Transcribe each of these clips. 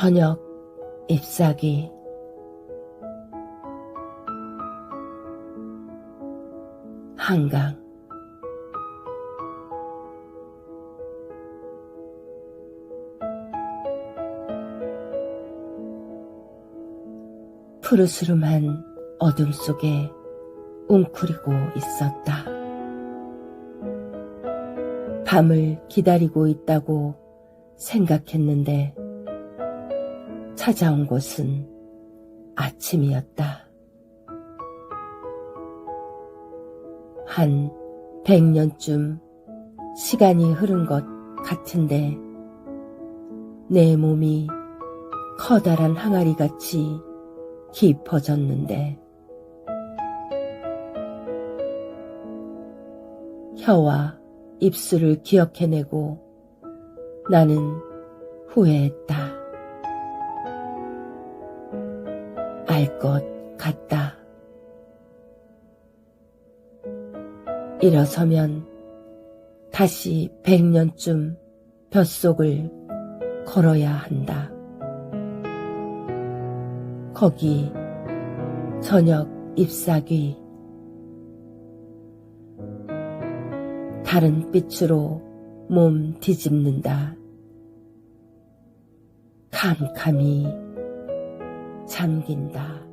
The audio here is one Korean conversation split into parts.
저녁 잎사귀. 한강. 푸르스름한 어둠 속에 웅크리고 있었다. 밤을 기다리고 있다고 생각했는데 찾아온 곳은 아침이었다. 한 100년쯤 시간이 흐른 것 같은데 내 몸이 커다란 항아리같이 깊어졌는데 혀와 입술을 기억해내고 나는 후회했다. 알 것 같다. 일어서면 다시 100년쯤 뱃속을 걸어야 한다. 거기 저녁 잎사귀. 다른 빛으로 몸 뒤집는다. 캄캄이 잠긴다.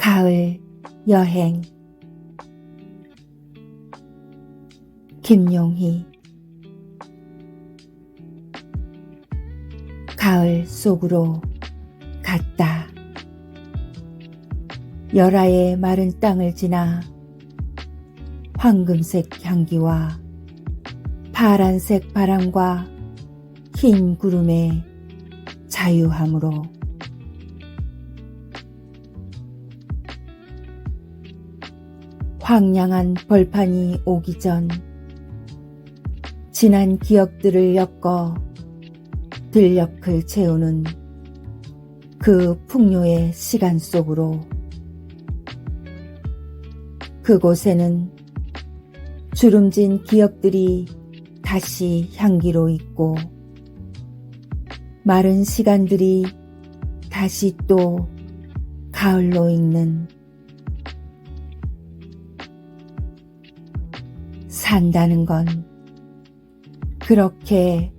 가을 여행. 김용희. 가을 속으로 갔다. 열하의 마른 땅을 지나 황금색 향기와 파란색 바람과 흰 구름의 자유함으로 황량한 벌판이 오기 전 지난 기억들을 엮어 들녘을 채우는 그 풍요의 시간 속으로 그곳에는 주름진 기억들이 다시 향기로 있고 마른 시간들이 다시 또 가을로 익는 산다는 건 그렇게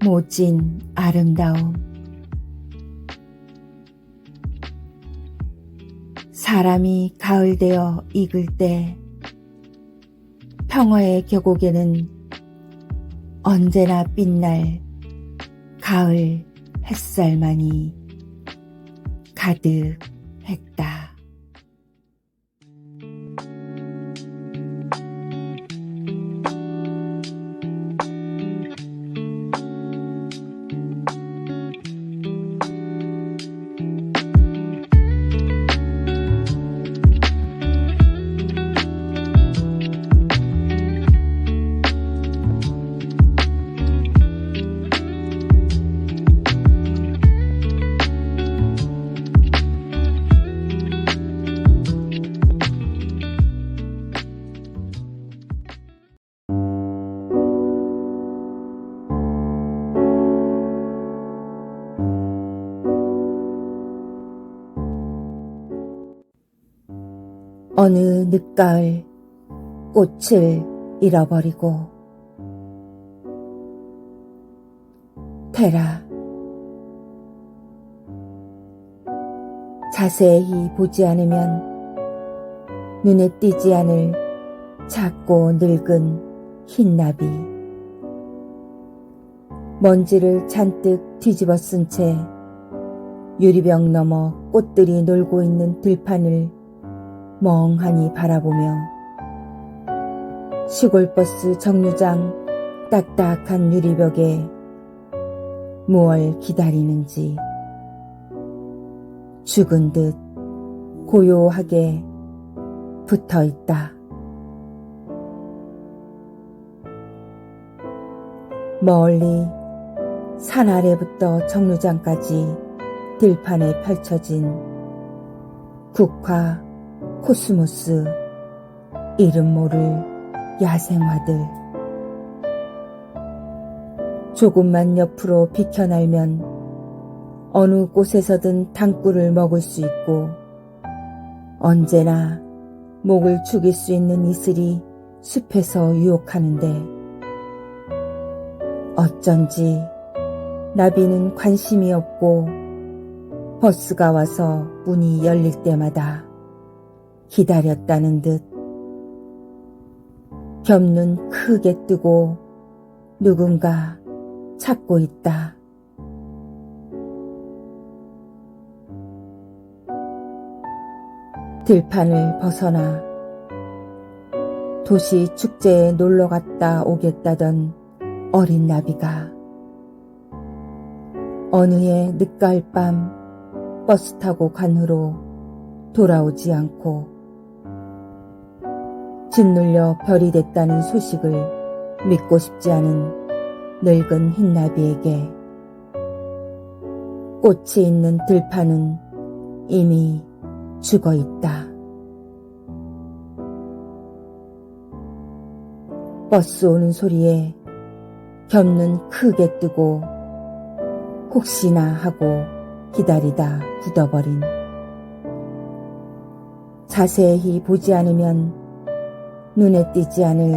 모진 아름다움. 사람이 가을 되어 익을 때 평화의 계곡에는 언제나 빛날 가을 햇살만이 가득했다. 어느 늦가을 꽃을 잃어버리고 테라. 자세히 보지 않으면 눈에 띄지 않을 작고 늙은 흰나비. 먼지를 잔뜩 뒤집어 쓴 채 유리병 너머 꽃들이 놀고 있는 들판을 멍하니 바라보며 시골버스 정류장 딱딱한 유리벽에 무얼 기다리는지 죽은 듯 고요하게 붙어 있다. 멀리 산 아래부터 정류장까지 들판에 펼쳐진 국화, 코스모스, 이름 모를 야생화들. 조금만 옆으로 비켜날면 어느 곳에서든 당꿀을 먹을 수 있고 언제나 목을 죽일 수 있는 이슬이 숲에서 유혹하는데 어쩐지 나비는 관심이 없고 버스가 와서 문이 열릴 때마다 기다렸다는 듯 겹눈 크게 뜨고 누군가 찾고 있다. 들판을 벗어나 도시 축제에 놀러 갔다 오겠다던 어린 나비가 어느 해 늦가을 밤 버스 타고 간 후로 돌아오지 않고 짓눌려 별이 됐다는 소식을 믿고 싶지 않은 늙은 흰나비에게 꽃이 있는 들판은 이미 죽어 있다. 버스 오는 소리에 겹눈 크게 뜨고 혹시나 하고 기다리다 굳어버린 자세히 보지 않으면 눈에 띄지 않을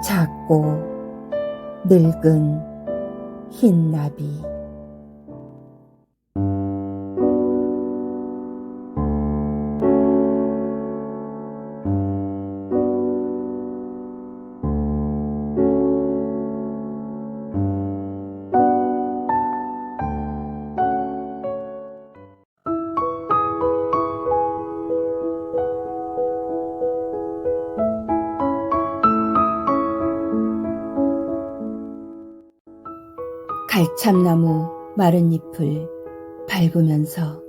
작고 늙은 흰나비. 갈참나무 마른 잎을 밟으면서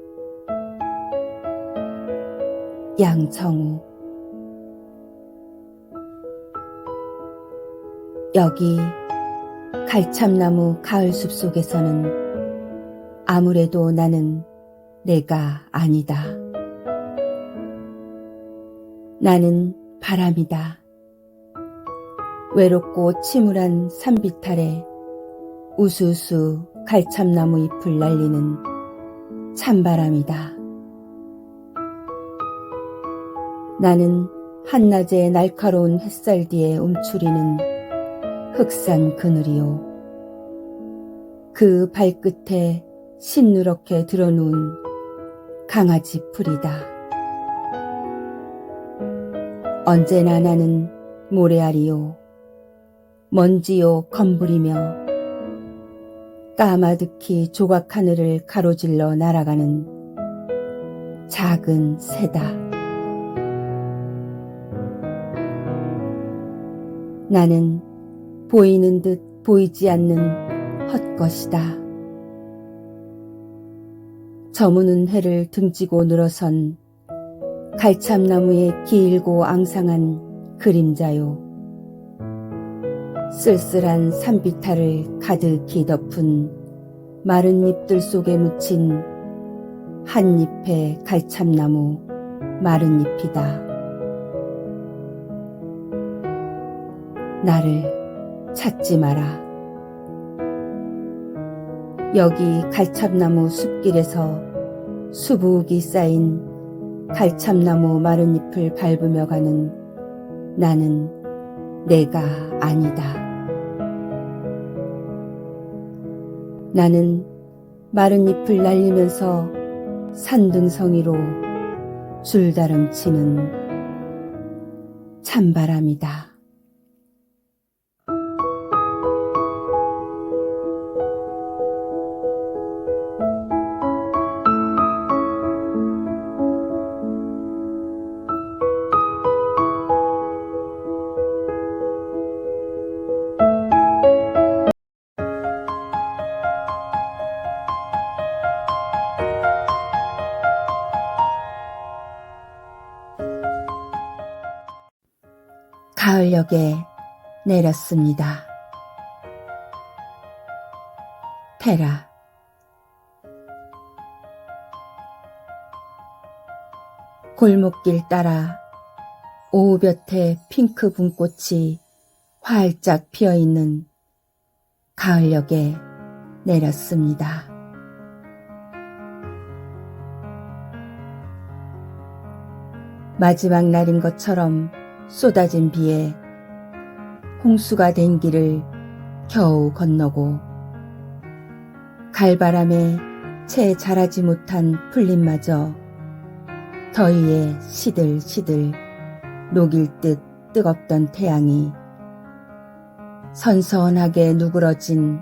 양청우. 여기 갈참나무 가을숲 속에서는 아무래도 나는 내가 아니다. 나는 바람이다. 외롭고 침울한 산빛 아래 우수수 갈참나무 잎을 날리는 찬바람이다. 나는 한낮의 날카로운 햇살 뒤에 움츠리는 흑산 그늘이요. 그 발끝에 신누렇게 드러누운 강아지 풀이다. 언제나 나는 모래알이요. 먼지요 검부리며 까마득히 조각 하늘을 가로질러 날아가는 작은 새다. 나는 보이는 듯 보이지 않는 헛것이다. 저무는 해를 등지고 늘어선 갈참나무의 길고 앙상한 그림자요. 쓸쓸한 산비탈을 가득히 덮은 마른 잎들 속에 묻힌 한 잎의 갈참나무 마른 잎이다. 나를 찾지 마라. 여기 갈참나무 숲길에서 수북이 쌓인 갈참나무 마른 잎을 밟으며 가는 나는 내가 아니다. 나는 마른 잎을 날리면서 산등성이로 줄다름치는 찬바람이다. 가을역에 내렸습니다. 테라. 골목길 따라 오후볕에 핑크 분꽃이 활짝 피어있는 가을역에 내렸습니다. 마지막 날인 것처럼 쏟아진 비에 홍수가 된 길을 겨우 건너고 갈바람에 채 자라지 못한 풀잎마저 더위에 시들시들 녹일 듯 뜨겁던 태양이 선선하게 누그러진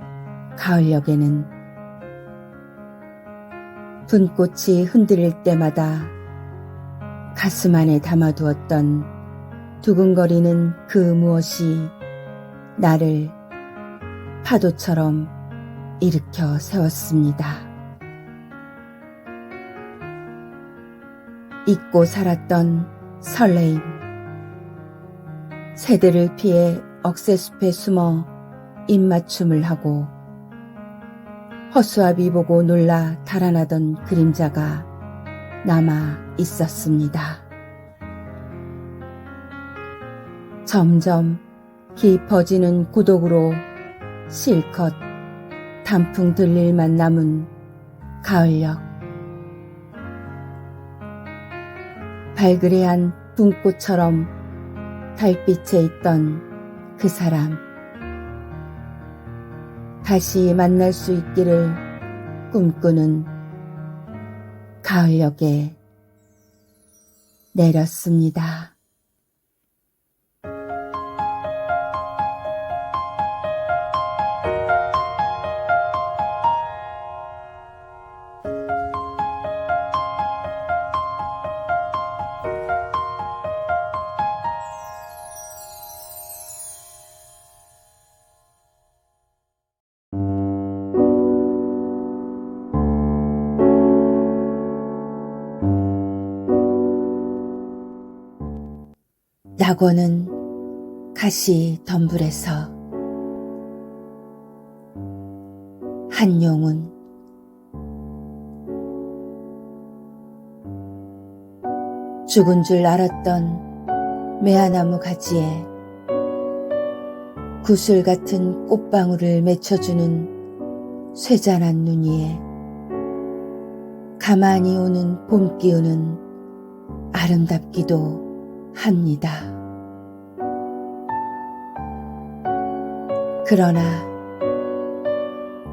가을역에는 분꽃이 흔들릴 때마다 가슴 안에 담아두었던 두근거리는 그 무엇이 나를 파도처럼 일으켜 세웠습니다. 잊고 살았던 설레임. 새들을 피해 억새숲에 숨어 입맞춤을 하고 허수아비 보고 놀라 달아나던 그림자가 남아 있었습니다. 점점 깊어지는 고독으로 실컷 단풍 들릴만 남은 가을역. 발그레한 분꽃처럼 달빛에 있던 그 사람. 다시 만날 수 있기를 꿈꾸는 가을역에 내렸습니다. 낙원은 가시 덤불에서 한용운. 죽은 줄 알았던 매화나무 가지에 구슬 같은 꽃방울을 맺혀주는 쇠잔한 눈 위에 가만히 오는 봄 기운은 아름답기도 합니다. 그러나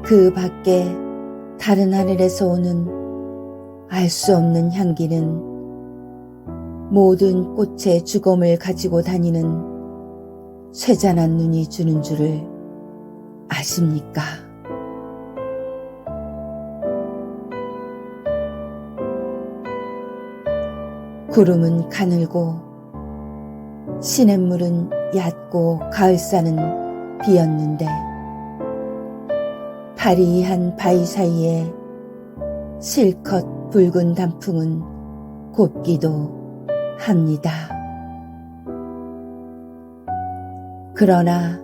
그 밖에 다른 하늘에서 오는 알 수 없는 향기는 모든 꽃의 주검을 가지고 다니는 쇠잔한 눈이 주는 줄을 아십니까? 구름은 가늘고 시냇물은 얕고 가을산은 비었는데 파리한 바위 사이에 실컷 붉은 단풍은 곱기도 합니다. 그러나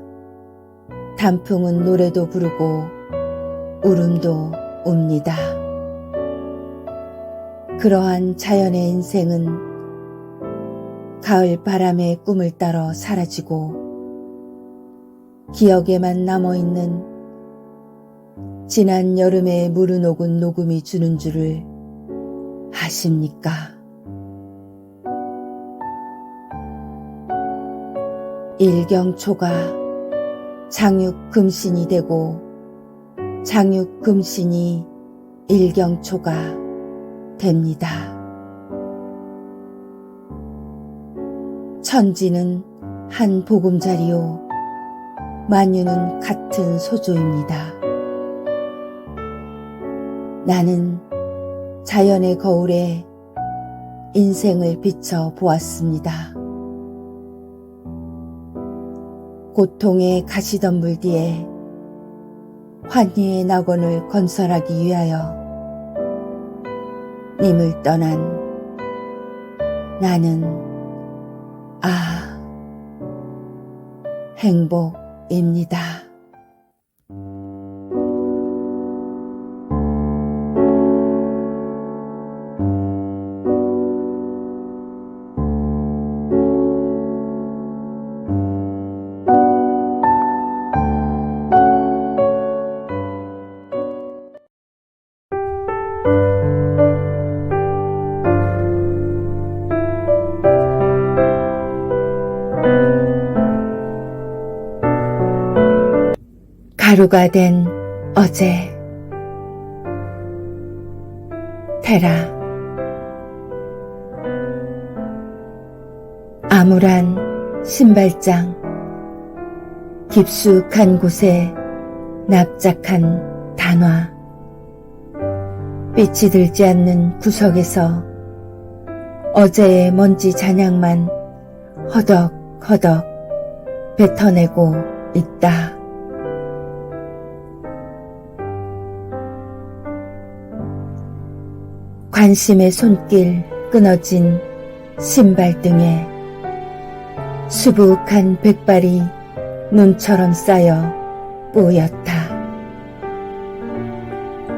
단풍은 노래도 부르고 울음도 웁니다. 그러한 자연의 인생은 가을 바람의 꿈을 따라 사라지고 기억에만 남아있는 지난 여름의 무르녹은 녹음이 주는 줄을 아십니까? 일경초가 장육금신이 되고 장육금신이 일경초가 됩니다. 천지는 한 보금자리요 만유는 같은 소조입니다. 나는 자연의 거울에 인생을 비춰 보았습니다. 고통의 가시덤불 뒤에 환희의 낙원을 건설하기 위하여 님을 떠난 나는 행복입니다. 가루가 된 어제. 테라. 암울한 신발장, 깊숙한 곳에 납작한 단화, 빛이 들지 않는 구석에서 어제의 먼지 잔향만 허덕허덕 뱉어내고 있다. 관심의 손길 끊어진 신발등에 수북한 백발이 눈처럼 쌓여 뿌였다.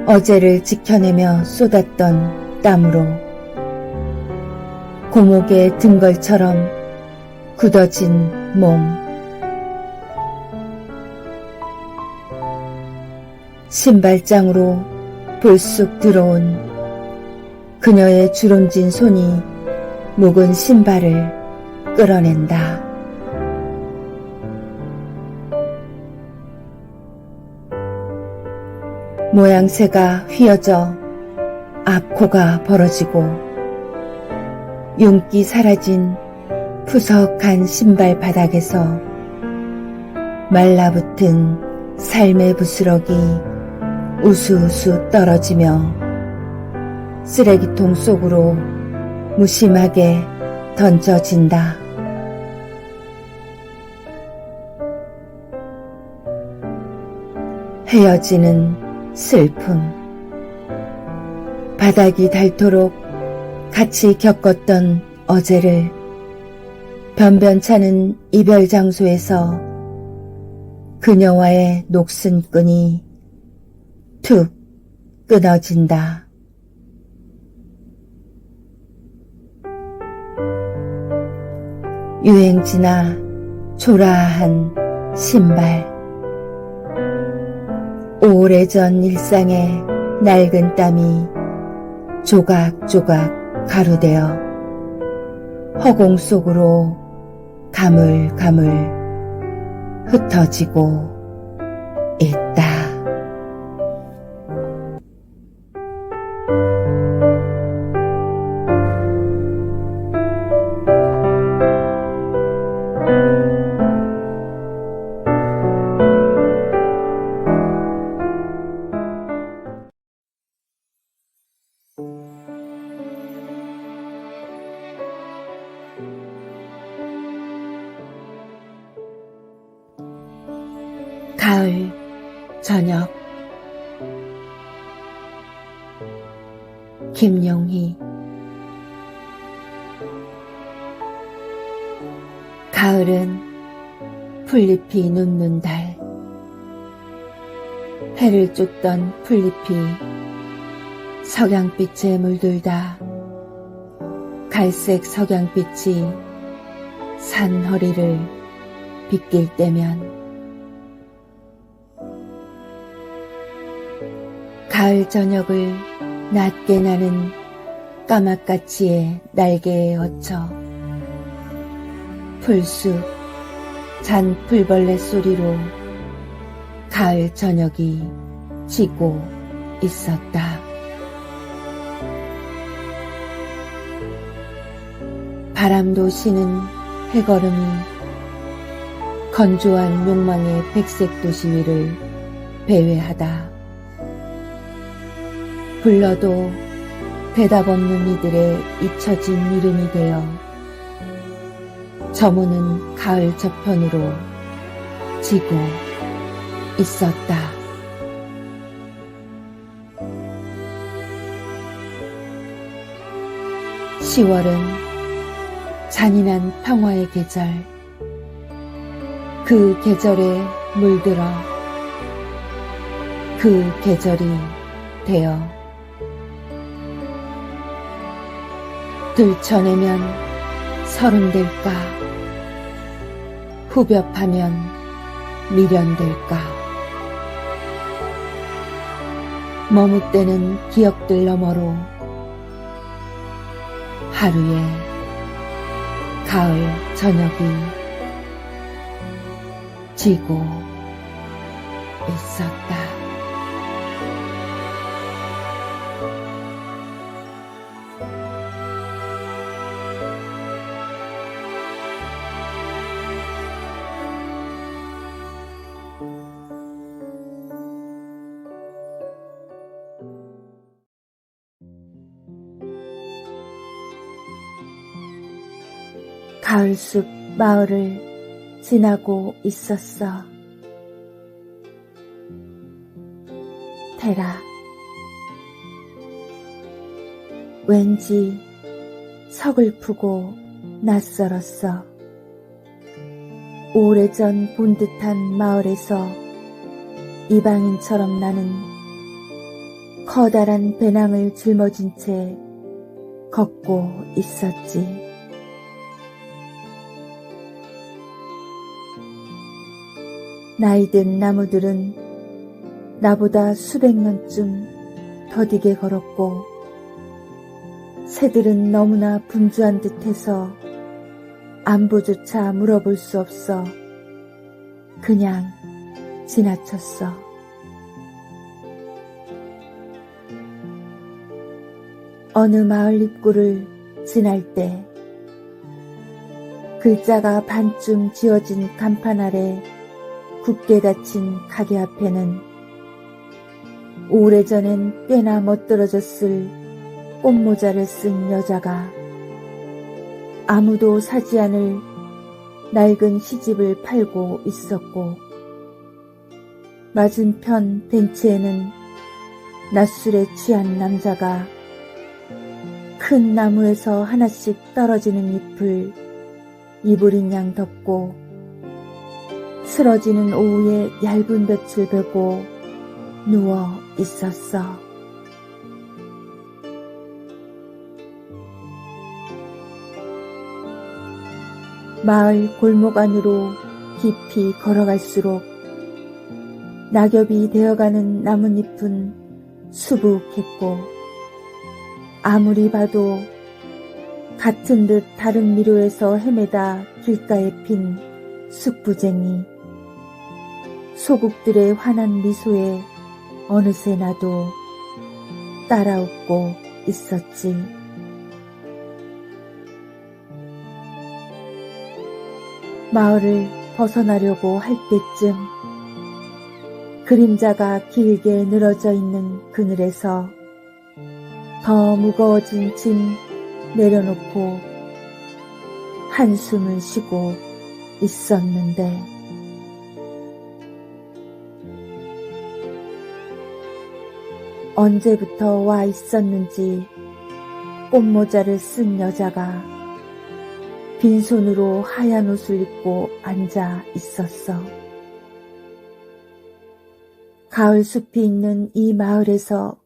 어제를 지켜내며 쏟았던 땀으로 고목의 등걸처럼 굳어진 몸. 신발장으로 불쑥 들어온 그녀의 주름진 손이 묵은 신발을 끌어낸다. 모양새가 휘어져 앞코가 벌어지고 윤기 사라진 푸석한 신발 바닥에서 말라붙은 삶의 부스러기 우수우수 떨어지며 쓰레기통 속으로 무심하게 던져진다. 헤어지는 슬픔. 바닥이 닳도록 같이 겪었던 어제를 변변찮은 이별 장소에서 그녀와의 녹슨 끈이 툭 끊어진다. 유행지나 초라한 신발. 오래전 일상의 낡은 땀이 조각조각 가루되어 허공 속으로 가물가물 흩어지고 있다. 가을 저녁. 김용희. 가을은 풀잎이 눕는 달. 해를 쫓던 풀잎이 석양빛에 물들다 갈색 석양빛이 산 허리를 빗길 때면 가을 저녁을 낮게 나는 까마까치의 날개에 얹혀 풀숲 잔 풀벌레 소리로 가을 저녁이 지고 있었다. 바람도 쉬는 해걸음이 건조한 욕망의 백색 도시 위를 배회하다. 불러도 대답 없는 이들의 잊혀진 이름이 되어 저무는 가을 저편으로 지고 있었다. 10월은 잔인한 평화의 계절, 그 계절에 물들어 그 계절이 되어 들춰내면 서른될까 후벼파면 미련될까 머뭇대는 기억들 너머로 하루의 가을 저녁이 지고 있었다. 가을숲 마을을 지나고 있었어. 테라. 왠지 서글프고 낯설었어. 오래전 본 듯한 마을에서 이방인처럼 나는 커다란 배낭을 짊어진 채 걷고 있었지. 나이든 나무들은 나보다 수백 년쯤 더디게 걸었고 새들은 너무나 분주한 듯해서 안부조차 물어볼 수 없어 그냥 지나쳤어. 어느 마을 입구를 지날 때 글자가 반쯤 지어진 간판 아래 굳게 닫힌 가게 앞에는 오래전엔 꽤나 멋들어졌을 꽃모자를 쓴 여자가 아무도 사지 않을 낡은 시집을 팔고 있었고 맞은편 벤치에는 낮술에 취한 남자가 큰 나무에서 하나씩 떨어지는 잎을 이불인 양 덮고 쓰러지는 오후에 얇은 볕을 베고 누워 있었어. 마을 골목 안으로 깊이 걸어갈수록 낙엽이 되어가는 나뭇잎은 수북했고 아무리 봐도 같은 듯 다른 미로에서 헤매다 길가에 핀 숙부쟁이 소국들의 환한 미소에 어느새 나도 따라 웃고 있었지. 마을을 벗어나려고 할 때쯤 그림자가 길게 늘어져 있는 그늘에서 더 무거워진 짐 내려놓고 한숨을 쉬고 있었는데 언제부터 와 있었는지 꽃모자를 쓴 여자가 빈손으로 하얀 옷을 입고 앉아 있었어. 가을 숲이 있는 이 마을에서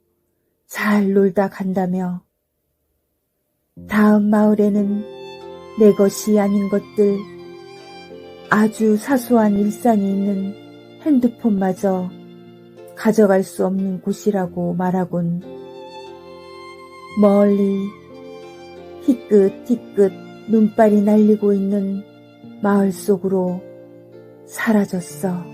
잘 놀다 간다며 다음 마을에는 내 것이 아닌 것들 아주 사소한 일상이 있는 핸드폰마저 가져갈 수 없는 곳이라고 말하곤 멀리 희끗희끗 눈발이 날리고 있는 마을 속으로 사라졌어.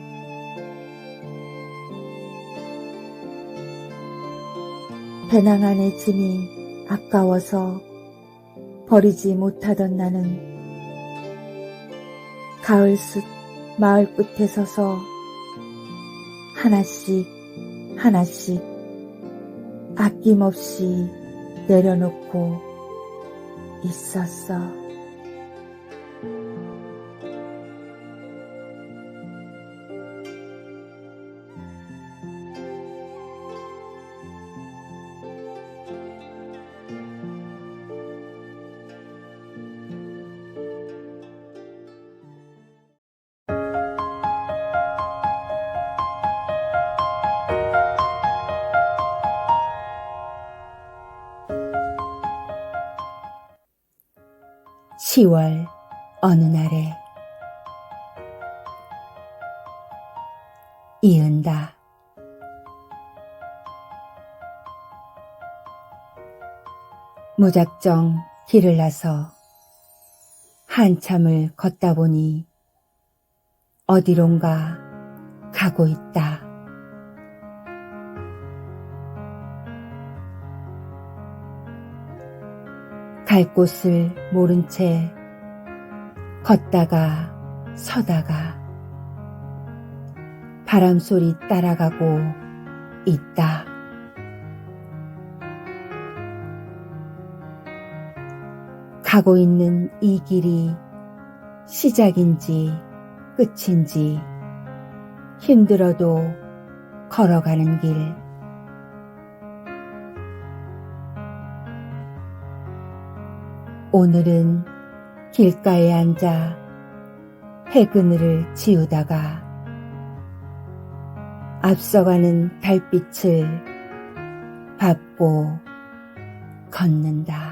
배낭 안의 짐이 아까워서 버리지 못하던 나는 가을숲 마을 끝에 서서 하나씩 하나씩 아낌없이 내려놓고 있었어. 10월 어느 날에 이은다. 무작정 길을 나서 한참을 걷다 보니 어디론가 가고 있다. 갈 곳을 모른 채 걷다가 서다가 바람소리 따라가고 있다. 가고 있는 이 길이 시작인지 끝인지 힘들어도 걸어가는 길. 오늘은 길가에 앉아 해그늘을 지우다가 앞서가는 달빛을 밟고 걷는다.